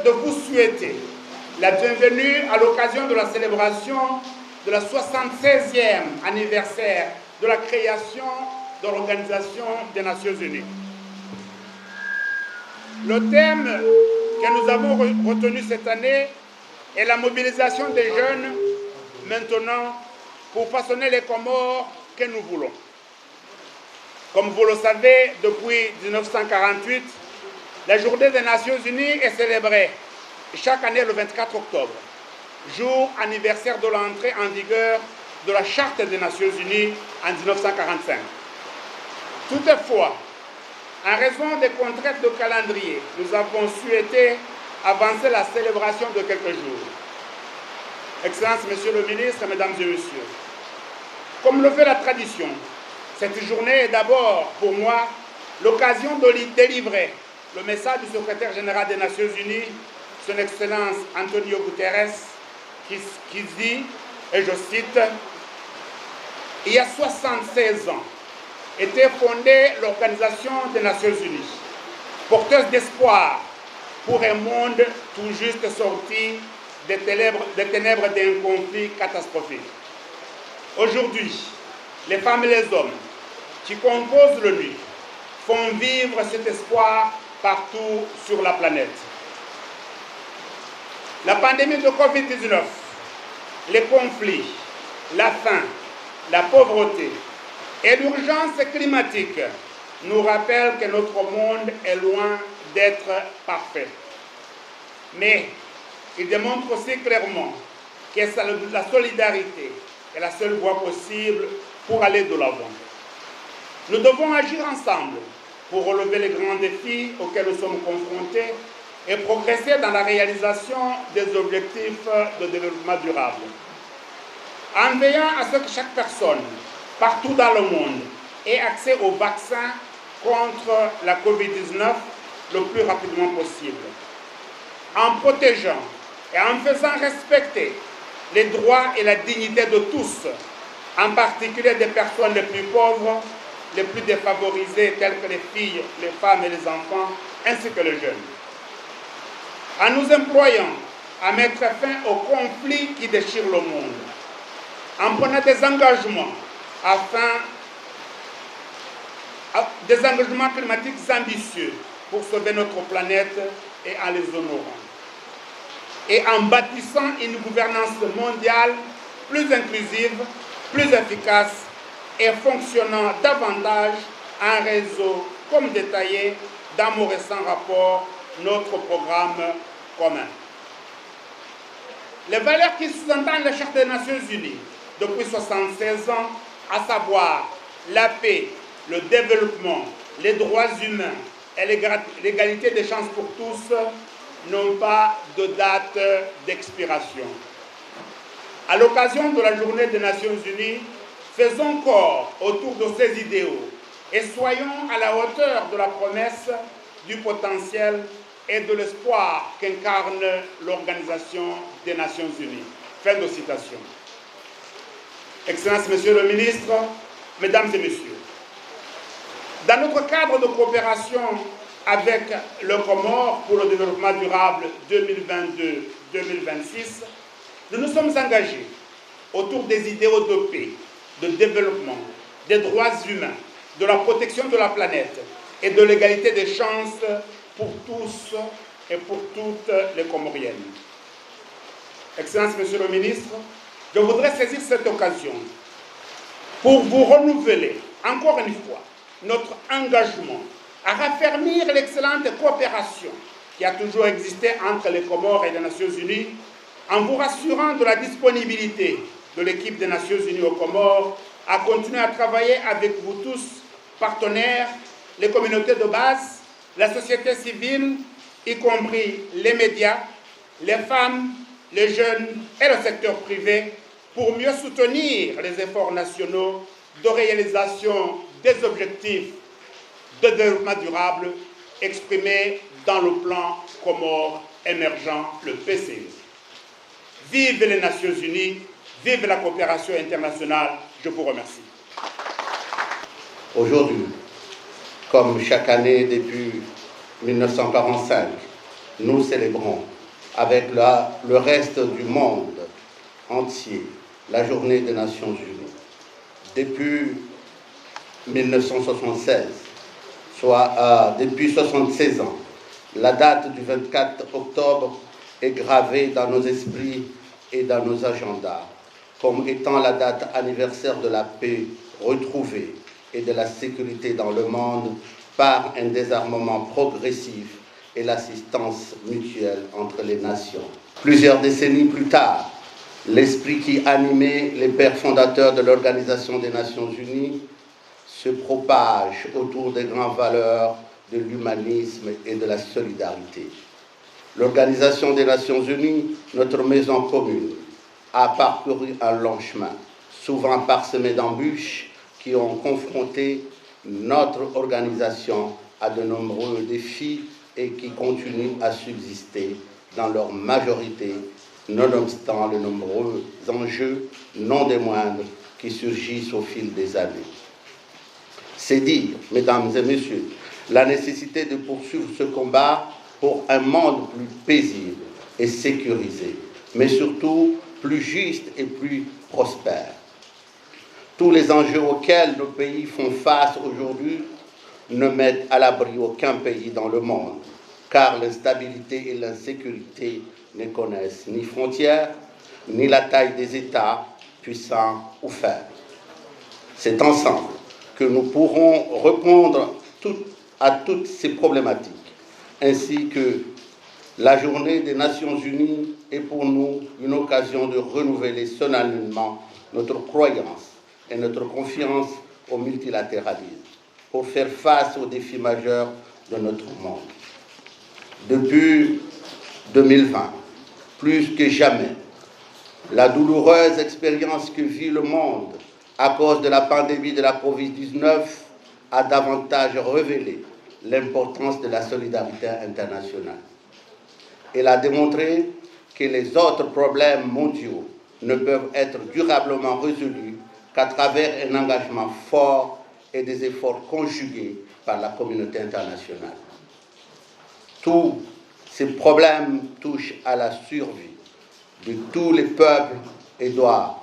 de vous souhaiter la bienvenue à l'occasion de la célébration de la 76e anniversaire de la création de l'Organisation des Nations Unies. Le thème que nous avons retenu cette année est la mobilisation des jeunes maintenant pour façonner les Comores que nous voulons. Comme vous le savez, depuis 1948, la Journée des Nations Unies est célébrée chaque année le 24 octobre, jour anniversaire de l'entrée en vigueur de la Charte des Nations Unies en 1945. Toutefois, en raison des contraintes de calendrier, nous avons souhaité avancer la célébration de quelques jours. Excellences, Monsieur le Ministre, Mesdames et Messieurs, comme le veut la tradition, cette journée est d'abord pour moi l'occasion de délivrer le message du secrétaire général des Nations Unies, Son Excellence Antonio Guterres, qui dit, et je cite, « Il y a 76 ans, était fondée l'Organisation des Nations Unies, porteuse d'espoir pour un monde tout juste sorti des ténèbres d'un conflit catastrophique. Aujourd'hui, les femmes et les hommes qui composent l'ONU font vivre cet espoir partout sur la planète. La pandémie de Covid-19, les conflits, la faim, la pauvreté et l'urgence climatique nous rappellent que notre monde est loin d'être parfait. Mais il démontre aussi clairement que la solidarité est la seule voie possible pour aller de l'avant. Nous devons agir ensemble pour relever les grands défis auxquels nous sommes confrontés et progresser dans la réalisation des objectifs de développement durable. En veillant à ce que chaque personne, partout dans le monde, ait accès au vaccin contre la COVID-19 le plus rapidement possible. En protégeant et en faisant respecter les droits et la dignité de tous, en particulier des personnes les plus pauvres, les plus défavorisées, telles que les filles, les femmes et les enfants, ainsi que les jeunes. En nous employant à mettre fin aux conflits qui déchirent le monde, en prenant des engagements des engagements climatiques ambitieux pour sauver notre planète et en les honorant, et en bâtissant une gouvernance mondiale plus inclusive, plus efficace et fonctionnant davantage en réseau, comme détaillé dans mon récent rapport, notre programme commun. Les valeurs qui sous-entendent la Charte des Nations Unies depuis 76 ans, à savoir la paix, le développement, les droits humains et l'égalité des chances pour tous, n'ont pas de date d'expiration. À l'occasion de la Journée des Nations Unies, faisons corps autour de ces idéaux et soyons à la hauteur de la promesse, du potentiel et de l'espoir qu'incarne l'Organisation des Nations Unies. Fin de citation. Excellences, Monsieur le Ministre, Mesdames et Messieurs, dans notre cadre de coopération avec le Comores pour le développement durable 2022-2026, nous nous sommes engagés autour des idéaux de paix, de développement, des droits humains, de la protection de la planète et de l'égalité des chances pour tous et pour toutes les Comoriennes. Excellences, Monsieur le Ministre, je voudrais saisir cette occasion pour vous renouveler encore une fois notre engagement à raffermir l'excellente coopération qui a toujours existé entre les Comores et les Nations Unies, en vous rassurant de la disponibilité de l'équipe des Nations Unies aux Comores à continuer à travailler avec vous tous, partenaires, les communautés de base, la société civile, y compris les médias, les femmes, les jeunes et le secteur privé, pour mieux soutenir les efforts nationaux de réalisation des objectifs de développement durable exprimés dans le plan Comores émergent, le PCE. Vive les Nations Unies, vive la coopération internationale, je vous remercie. Aujourd'hui, comme chaque année depuis 1945, nous célébrons avec le reste du monde entier la Journée des Nations Unies. Depuis 1976, soit depuis 76 ans, la date du 24 octobre est gravée dans nos esprits et dans nos agendas comme étant la date anniversaire de la paix retrouvée et de la sécurité dans le monde par un désarmement progressif et l'assistance mutuelle entre les nations. Plusieurs décennies plus tard, l'esprit qui animait les pères fondateurs de l'Organisation des Nations Unies se propage autour des grandes valeurs de l'humanisme et de la solidarité. L'Organisation des Nations Unies, notre maison commune, a parcouru un long chemin, souvent parsemé d'embûches qui ont confronté notre organisation à de nombreux défis et qui continuent à subsister dans leur majorité, nonobstant les nombreux enjeux, non des moindres, qui surgissent au fil des années. C'est dire, mesdames et messieurs, la nécessité de poursuivre ce combat pour un monde plus paisible et sécurisé, mais surtout plus juste et plus prospère. Tous les enjeux auxquels nos pays font face aujourd'hui ne mettent à l'abri aucun pays dans le monde, car l'instabilité et l'insécurité ne connaissent ni frontières, ni la taille des États, puissants ou faibles. C'est ensemble que nous pourrons répondre à toutes ces problématiques, ainsi que la Journée des Nations Unies est pour nous une occasion de renouveler solennellement notre croyance et notre confiance au multilatéralisme pour faire face aux défis majeurs de notre monde. Depuis 2020, plus que jamais, la douloureuse expérience que vit le monde à cause de la pandémie de la Covid-19 a davantage révélé l'importance de la solidarité internationale. Elle a démontré que les autres problèmes mondiaux ne peuvent être durablement résolus qu'à travers un engagement fort et des efforts conjugués par la communauté internationale. Tous ces problèmes touchent à la survie de tous les peuples et doivent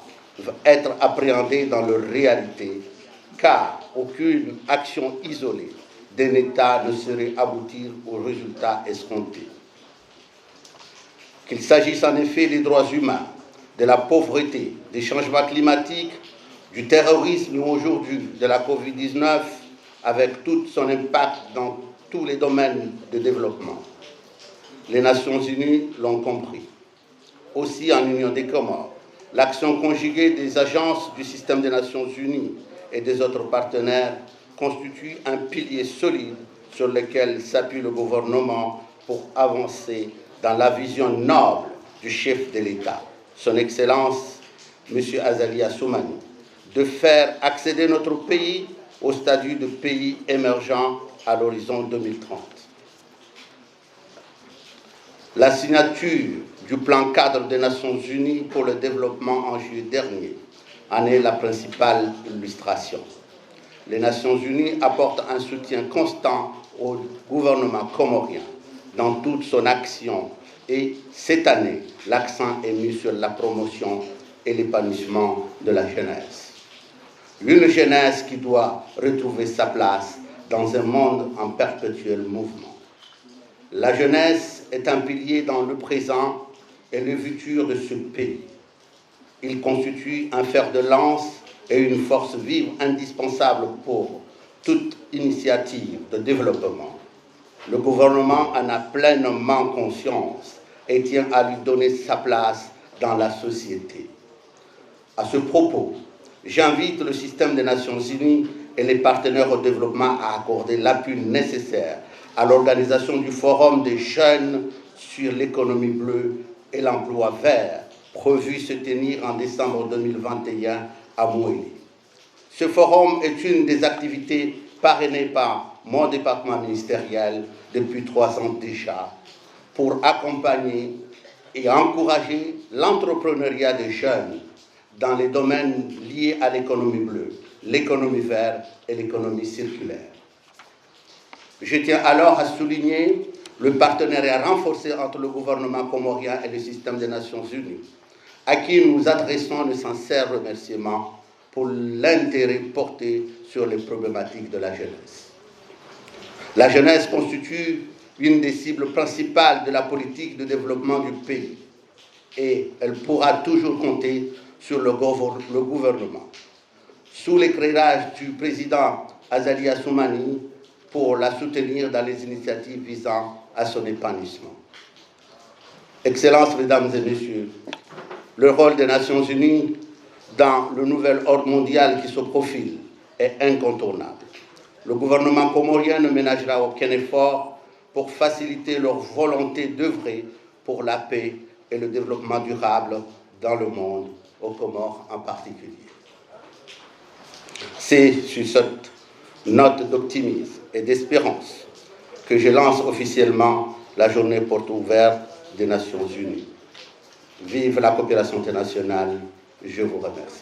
être appréhendés dans leur réalité, car aucune action isolée d'un État ne saurait aboutir aux résultats escomptés. Qu'il s'agisse en effet des droits humains, de la pauvreté, des changements climatiques, du terrorisme ou aujourd'hui de la Covid-19, avec tout son impact dans tous les domaines de développement. Les Nations Unies l'ont compris. Aussi en Union des Comores, l'action conjuguée des agences du système des Nations Unies et des autres partenaires constitue un pilier solide sur lequel s'appuie le gouvernement pour avancer dans la vision noble du chef de l'État, son Excellence, M. Azali Assoumani, de faire accéder notre pays au statut de pays émergent à l'horizon 2030. La signature du plan cadre des Nations Unies pour le développement en juillet dernier en est la principale illustration. Les Nations Unies apportent un soutien constant au gouvernement comorien dans toute son action et cette année, l'accent est mis sur la promotion et l'épanouissement de la jeunesse. Une jeunesse qui doit retrouver sa place dans un monde en perpétuel mouvement. La jeunesse est un pilier dans le présent et le futur de ce pays. Il constitue un fer de lance et une force vive indispensable pour toute initiative de développement. Le gouvernement en a pleinement conscience et tient à lui donner sa place dans la société. À ce propos, j'invite le système des Nations Unies et les partenaires au développement à accorder l'appui nécessaire à l'organisation du Forum des jeunes sur l'économie bleue et l'emploi vert, prévu se tenir en décembre 2021 à Moëli. Ce forum est une des activités parrainées par mon département ministériel depuis 3 ans déjà, pour accompagner et encourager l'entrepreneuriat des jeunes dans les domaines liés à l'économie bleue, l'économie verte et l'économie circulaire. Je tiens alors à souligner le partenariat renforcé entre le gouvernement comorien et le système des Nations Unies, à qui nous adressons de sincères remerciements pour l'intérêt porté sur les problématiques de la jeunesse. La jeunesse constitue une des cibles principales de la politique de développement du pays et elle pourra toujours compter sur le gouvernement, sous l'éclairage du président Azali Assoumani, pour la soutenir dans les initiatives visant à son épanouissement. Excellences, Mesdames et Messieurs, le rôle des Nations Unies dans le nouvel ordre mondial qui se profile est incontournable. Le gouvernement comorien ne ménagera aucun effort pour faciliter leur volonté d'œuvrer pour la paix et le développement durable dans le monde, aux Comores en particulier. C'est sur cette note d'optimisme et d'espérance que je lance officiellement la journée porte ouverte des Nations Unies. Vive la coopération internationale, je vous remercie.